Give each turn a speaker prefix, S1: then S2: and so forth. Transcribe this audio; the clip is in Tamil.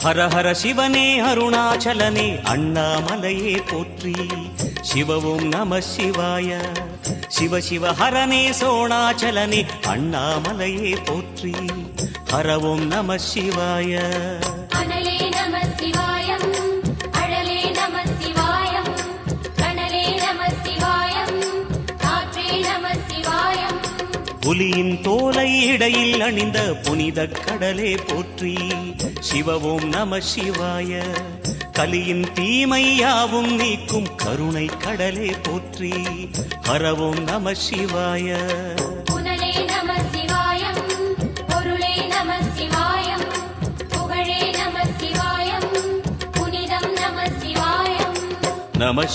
S1: ஹர ஹர சிவனே அருணாச்சலனே அண்ணாமலையே போற்றி. சிவவும் நம சிவாய. சிவ சிவ ஹரனே சோணாச்சலனே அண்ணாமலையே போற்றி. ஹரவும் நம சிவாய.
S2: அனலே நம சிவாயம், அழலே நம சிவாயம், கனலே நம சிவாயம், காற்றே நம சிவாயம்.
S1: புலியின் தோலை இடையில் அணிந்த புனித கடலே போற்றி. சிவவும் நம சிவாய. கலியின் தீமையாவும் நீக்கும் கருணை கடலே போற்றி. ஹரவும் நம சிவாய.
S2: புனலே நம சிவாயம், பொருளே நம சிவாயம், புகழே நம சிவாயம், புனிதம் நம சிவாயம்.
S1: நம